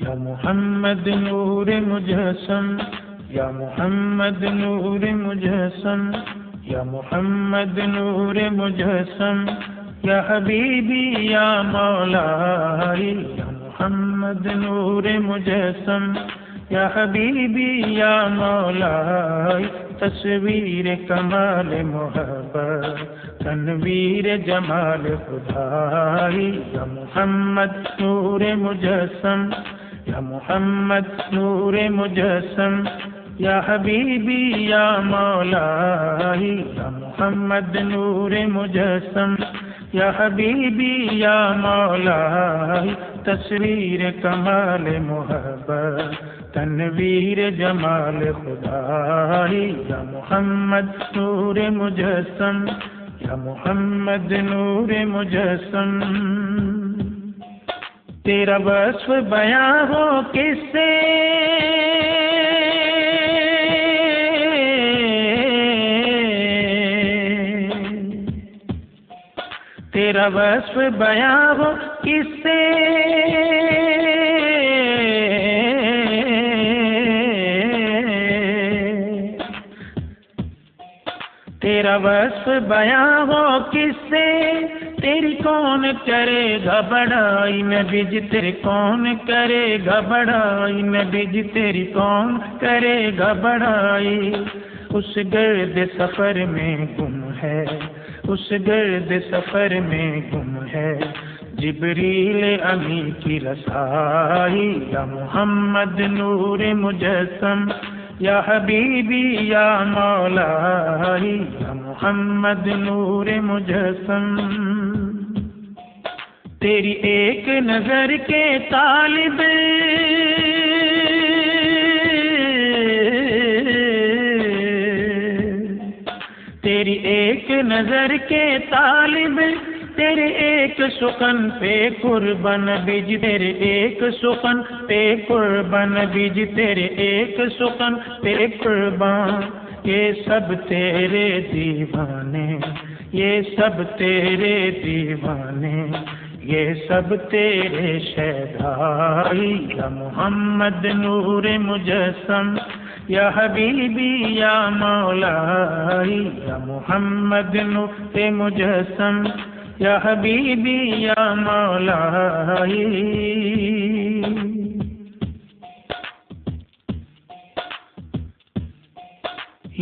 یا محمد نور مجسم، یا محمد نور مجسم، یا محمد نور مجسم، یا حبیبی یا مولائی، یا محمد نور مجسم، یا حبیبی یا مولائی، تصویر کمال محبت، تنویر جمال خدائی، یا محمد نور مجسم، یا محمد نور مجسم، یا حبیبی یا مولائی، یا محمد نور مجسم، یا حبیبی یا مولائی، تصویر کمال محبت، تنویر جمال خدائی، یا محمد نور مجسم، یا محمد نور مجسم۔ تیرا وصف بیان ہو کس سے، تیرا وصف بیان ہو کس سے، تیرا وصف بیان ہو کس سے، تیری کون کرے گا بڑائی، نبی جی تیری کون کرے گا بڑائی، نبی جی تیری کون کرے گا بڑائی، اس گرد سفر میں گم ہے، اس گرد سفر میں گم ہے جبریل امی کی رسائی، یا محمد نور مجسم، یا حبیبی یا مولائی، یا محمد نور مجسم۔ تیری ایک نظر کے طالب، تیری ایک نظر کے طالب، تیرے ایک سخن پہ قربان بیج، تیرے ایک سخن پہ قربان بیج، تیرے ایک سخن پہ قربان، یہ سب تیرے دیوانے، یہ سب تیرے دیوانے، یہ سب تیرے شیدائی، یا محمد نور مجسم، یا حبیبی یا مولائی، یا محمد نور مجسم، یا حبیبی یا مولائی۔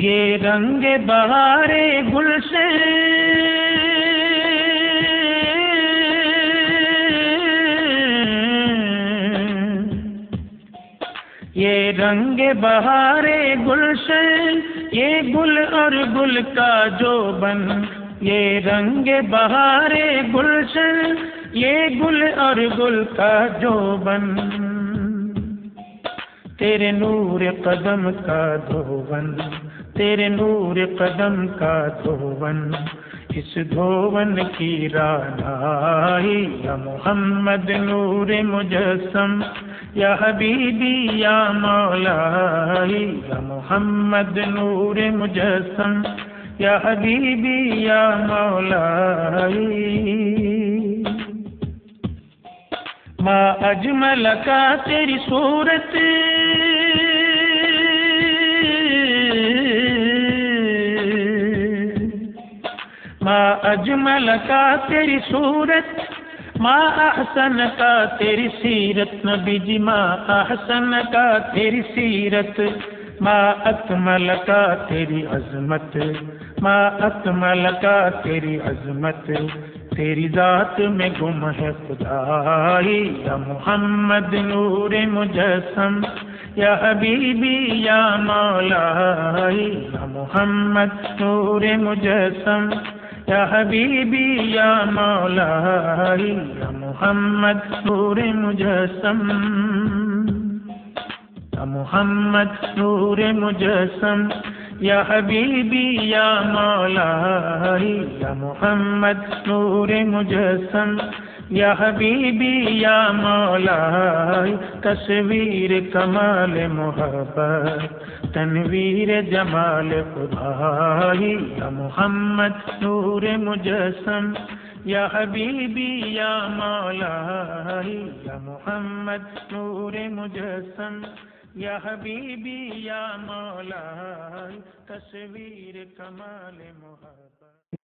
یہ رنگ بہار گلشن، یہ رنگ بہار گلشن، یہ گل اور گل کا جو بن، یہ رنگ بہار گلشن، یہ گل اور گل کا جو بن، تیرے نور قدم کا دھون، تیرے نور قدم کا دھون، اس دھون کی رانائی، یا محمد نور مجسم، یا حبیبی یا مولائی، یا محمد نور مجسم، یا حبیبی یا مولائی۔ ما اجمل کا تیری صورت، ما اجمل کا تیری صورت، ما احسن کا تیری سیرت، نبی جی ما احسن کا تیری سیرت، ما اکمل کا تیری عظمت، ما اکمل کا تیری عظمت، تیری ذات میں گم ہے خدائی، یا محمد نور مجسم، یا حبیبی یا مولائی، یا محمد نور مجسم، یا حبیبی یا مولائی، یا محمد نور مجسم، یا محمد نور مجسم، یا حبیبی یا مولائی، یا محمد نور مجسم، یا حبیبی یا مولائی، تصویر کمال محبت، تنویر جمال خدائی، یا محمد نور مجسم، یا حبیبی یا مولائی یا محمد نور مجسم، یا حبیبی یا مولائی تصویر کمال محبت.